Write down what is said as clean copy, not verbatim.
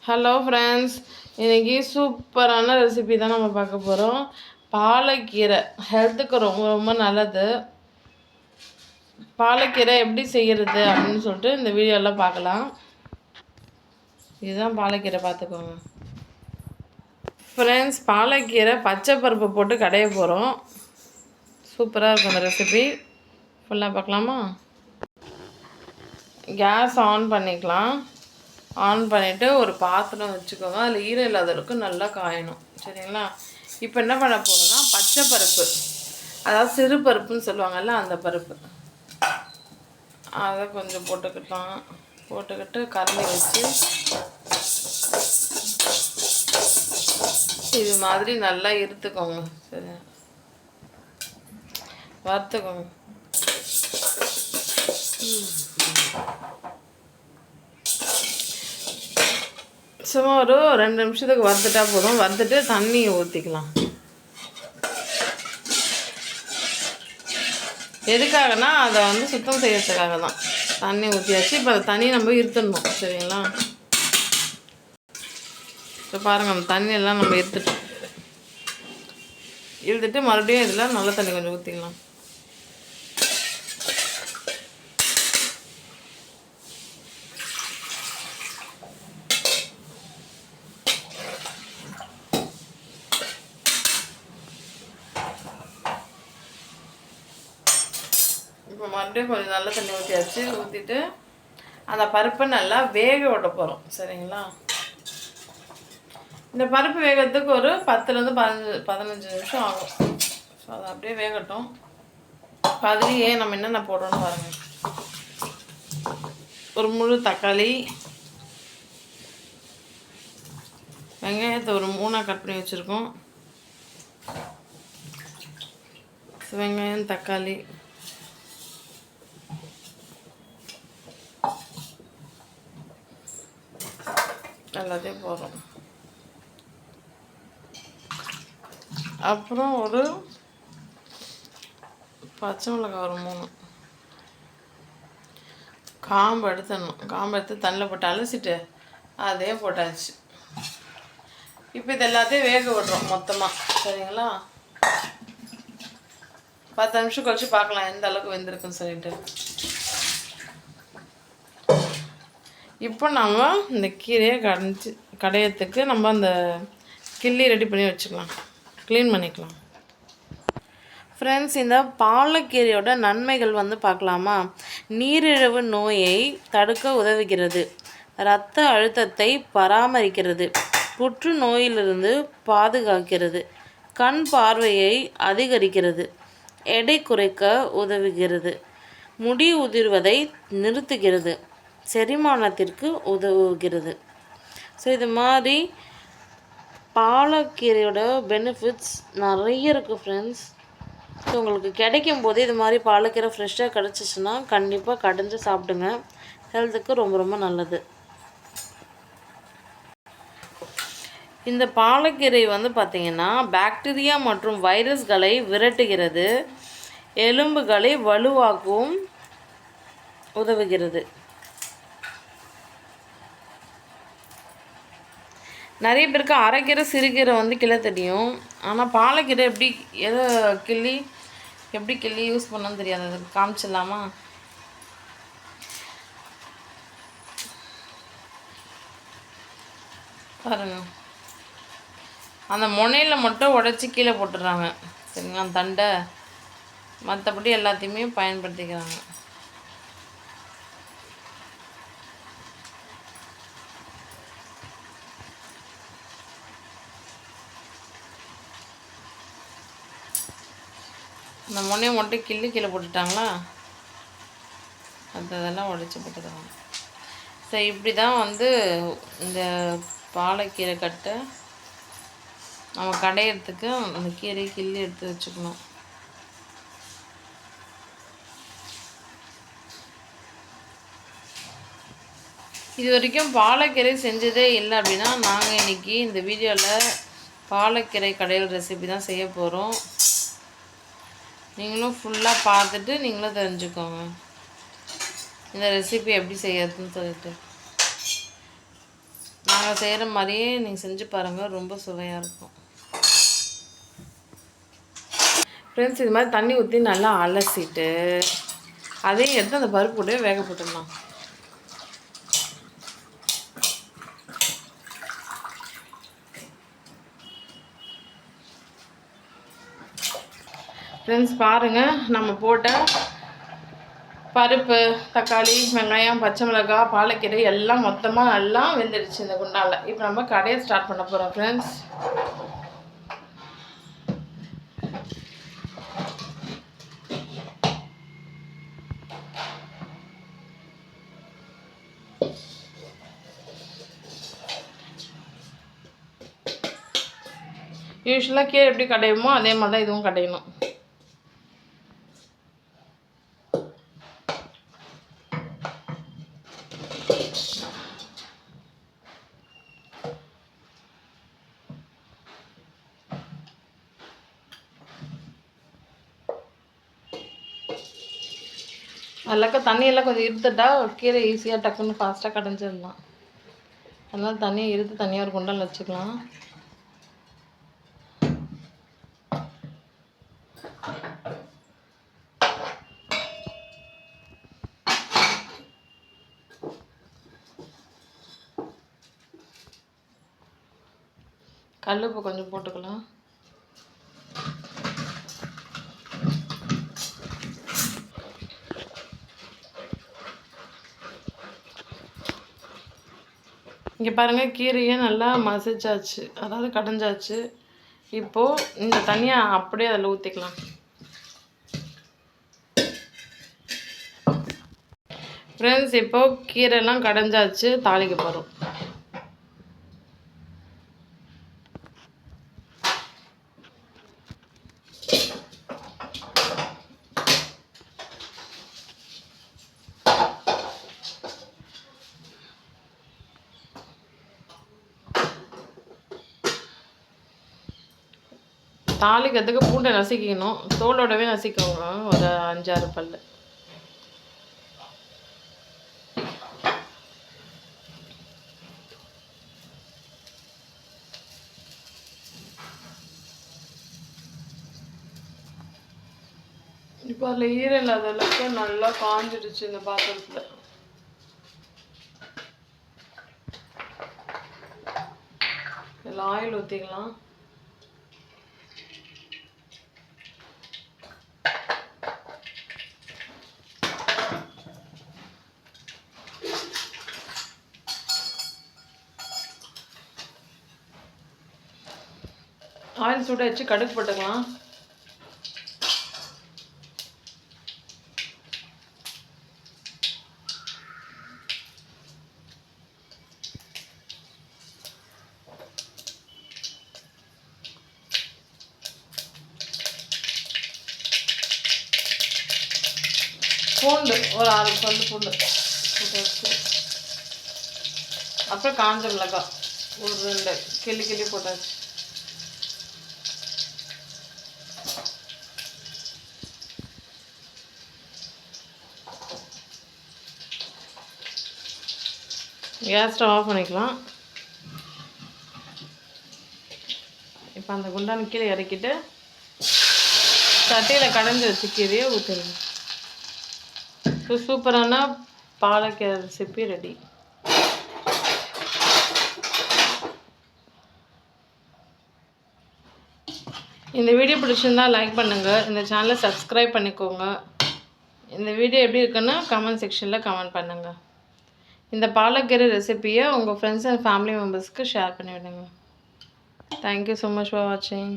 Hello friends, இன்றைக்கி சூப்பரான recipe தான் நம்ம பார்க்க போகிறோம். பாலக்கீரை ஹெல்த்துக்கு ரொம்ப ரொம்ப நல்லது. பாலக்கீரை எப்படி செய்கிறது அப்படின்னு சொல்லிட்டு இந்த வீடியோவில் பார்க்கலாம். இதுதான் பாலக்கீரை, பார்த்துக்கோங்க ஃப்ரெண்ட்ஸ். பாலக்கீரை பச்சை பருப்பு போட்டு கடைய போகிறோம். சூப்பராக இருக்கும் இந்த ரெசிபி. ஃபுல்லாக பார்க்கலாமா? கேஸ் ஆன் பண்ணிக்கலாம். ஆன் பண்ணிவிட்டு ஒரு பாத்திரம் வச்சுக்கோங்க. அதில் ஈரம் இல்லாத அளவுக்கு நல்லா காயணும், சரிங்களா? இப்போ என்ன பண்ண போகிறோம்னா, பச்சை பருப்பு, அதாவது சிறு பருப்புன்னு சொல்லுவாங்கல்ல, அந்த பருப்பு அதை கொஞ்சம் போட்டுக்கிட்டு கரண்டி வச்சு இது மாதிரி நல்லா இருத்துக்கோங்க. சரி, வறுத்துக்கோங்க. சும்மா ஒரு 2 நிமிஷத்துக்கு வறுத்துட்டா போதும். வறுத்துட்டு தண்ணியை ஊற்றிக்கலாம். எதுக்காகனா அதை சுத்தம் செய்யறதுக்காக தான் தண்ணி ஊற்றியாச்சு. இப்போ அந்த தண்ணி நம்ம இருத்துடணும், சரிங்களா? இப்போ பாருங்கள், அந்த தண்ணியெல்லாம் நம்ம இழுத்துட்டு மறுபடியும் இதில் நல்ல தண்ணி கொஞ்சம் ஊற்றிக்கலாம். இப்போ மறுபடியும் கொஞ்சம் நல்ல தண்ணி ஊற்றிட்டு அந்த பருப்பை நல்லா வேக விட போகிறோம், சரிங்களா? இந்த பருப்பு வேகிறதுக்கு ஒரு 10லேருந்து 15 நிமிஷம் ஆகும். ஸோ அதை அப்படியே வேகட்டும். அதுலேயே நம்ம என்னென்ன போடுறோன்னு பாருங்கள். ஒரு முழு தக்காளி, வெங்காயத்தை ஒரு 3ஆக கட் பண்ணி வச்சுருக்கோம். வெங்காயம், தக்காளி, எல்லாத்தையும் போடுறோம். அப்புறம் ஒரு பச்சை மிளகாய் ஒரு 3 காம்பு எடுத்துடணும். காம்பு எடுத்து தண்ணியில் போட்டு அலசிட்டு அதே போட்டாச்சு. இப்போ இது எல்லாத்தையும் வேக விடுறோம் மொத்தமாக, சரிங்களா? 10 நிமிஷம் கழிச்சு பார்க்கலாம் எந்த அளவுக்கு வெந்திருக்குன்னு சொல்லிட்டு. இப்போ நம்ம இந்த கீரையை கடையத்துக்கு நம்ம அந்த கிள்ளி ரெடி பண்ணி வச்சுக்கலாம், க்ளீன் பண்ணிக்கலாம். ஃப்ரெண்ட்ஸ், இந்த பாலக்கீரையோட நன்மைகள் பார்க்கலாமா? நீரிழிவு நோயை தடுக்க உதவுகிறது, இரத்த அழுத்தத்தை பராமரிக்கிறது, புற்றுநோயிலிருந்து பாதுகாக்கிறது, கண் பார்வையை அதிகரிக்கிறது, எடை குறைக்க உதவுகிறது, முடி உதிர்வதை நிறுத்துகிறது, செரிமானத்திற்கு உதவுகிறது. ஸோ இது மாதிரி பாலக்கீரையோட பெனிஃபிட்ஸ் நிறைய இருக்குது ஃப்ரெண்ட்ஸ். ஸோ உங்களுக்கு கிடைக்கும் போது இது மாதிரி பாலக்கீரை ஃப்ரெஷ்ஷாக கிடச்சிச்சின்னா கண்டிப்பாக கடைஞ்சி சாப்பிடுங்க. ஹெல்த்துக்கு ரொம்ப ரொம்ப நல்லது. இந்த பாலக்கீரை பார்த்திங்கன்னா பாக்டீரியா மற்றும் வைரஸ்களை விரட்டுகிறது, எலும்புகளை வலுவாக்கவும் உதவுகிறது. நிறைய பேருக்கு அரைக்கீரை சிறுகீரை கிளை தெரியும். ஆனால் பாலக்கீரை எப்படி கிள்ளி யூஸ் பண்ணணும்னு தெரியாது. அது காமிச்சிடலாமா? பாருங்க, அந்த முனையில் மட்டும் உடச்சி கீழே போட்டுடுறாங்க, சரிங்களா? அந்த தண்டை மற்றபடி எல்லாத்தையுமே பயன்படுத்திக்கிறாங்க. அந்த முனையை மட்டும் கீழே போட்டுட்டாங்களா, அதெல்லாம் உடைச்சி போட்டுக்கிறாங்க. ஸோ இப்படி தான் இந்த பாலக்கீரை கட்டை நம்ம கடையிறதுக்கு அந்த கீரையை கிள்ளி எடுத்து வச்சுக்கணும். இது வரைக்கும் பாலக்கீரை செஞ்சதே இல்லை அப்படின்னா, நாங்கள் இன்றைக்கி இந்த வீடியோவில் பாலக்கீரை கடையில் ரெசிபி தான் செய்ய போகிறோம். நீங்களும் ஃபுல்லாக பார்த்துட்டு நீங்களும் தெரிஞ்சுக்கோங்க இந்த ரெசிபி எப்படி செய்யறதுன்னு சொல்லிட்டு. நாங்கள் செய்கிற மாதிரியே நீங்கள் செஞ்சு பாருங்கள், ரொம்ப சுவையாக இருக்கும் ஃப்ரெண்ட்ஸ். இது மாதிரி தண்ணி ஊற்றி நல்லா அலசிட்டு அதையும் எடுத்து அந்த பருப்பு கூட வேக போட்டுடலாம். ஃப்ரெண்ட்ஸ் பாருங்கள், நம்ம போட்ட பருப்பு, தக்காளி, வெங்காயம், பச்சை மிளகாய், பாலக்கீரை எல்லாம் மொத்தமாக நல்லா வெந்துடுச்சு இந்த குண்டாவில். இப்போ நம்ம கடையை ஸ்டார்ட் பண்ண போகிறோம் ஃப்ரெண்ட்ஸ். யூஸ்வலாக கீரை எப்படி கடையுமோ அதே மாதிரி தான் இதுவும் கடையணும். அதில் தண்ணியெல்லாம் கொஞ்சம் இருந்துட்டா கீரை ஈஸியாக டக்குன்னு ஃபாஸ்ட்டாக கடைஞ்சிடலாம். அதனால் தண்ணியை இருத்து தனியாக ஒரு குண்டால் வச்சுக்கலாம். கல்லுப்பு கொஞ்சம் போட்டுக்கலாம். இங்கே பாருங்கள், கீரையை நல்லா மசிச்சாச்சு, அதாவது கடைஞ்சாச்சு. இப்போது இந்த தண்ணியை அப்படியே அதில் ஊற்றிக்கலாம். ஃப்ரெண்ட்ஸ், இப்போது கீரைலாம் கடைஞ்சாச்சு, தாளிக்க போகிறோம். தாளிக்கிறதுக்கு பூண்டை நசுக்கிக்கணும், தோலோடவே நசுக்கோங்க, ஒரு 5-6 பல். இப்போ அதில் ஈரம் இல்லாத அளவுக்கு நல்லா காஞ்சிடுச்சு இந்த பாத்திரத்தில். இதில் ஆயில் ஊற்றிக்கலாம். ஆயில் சூட வச்சு கடுகு போட்டுக்கலாம். பூண்டு ஒரு 6 பல் பூண்டு போட்டாச்சு. அப்புறம் காஞ்ச மிளகாய் ஒரு 2 கிள்ளி போட்டாச்சு. கேஸ் ஸ்டவ் ஆஃப் பண்ணிக்கலாம். இப்போ அந்த குண்டான கீரை இறக்கிட்டு சட்டியில் கடைஞ்சி வச்சு கீரையை ஊற்றிடுங்க. சூப்பரான பாலக்கீரை ரெசிபி ரெடி. இந்த வீடியோ பிடிச்சிருந்தா லைக் பண்ணுங்கள், இந்த சேனலை சப்ஸ்கிரைப் பண்ணிக்கோங்க. இந்த வீடியோ எப்படி இருக்குன்னு கமெண்ட் செக்ஷனில் கமெண்ட் பண்ணுங்கள். இந்த பாலக்கீரை ரெசிபியை உங்கள் ஃப்ரெண்ட்ஸ் அண்ட் ஃபேமிலி மெம்பர்ஸ்க்கு ஷேர் பண்ணி விடுங்க. தேங்க்யூ ஸோ மச் ஃபார் வாட்சிங்.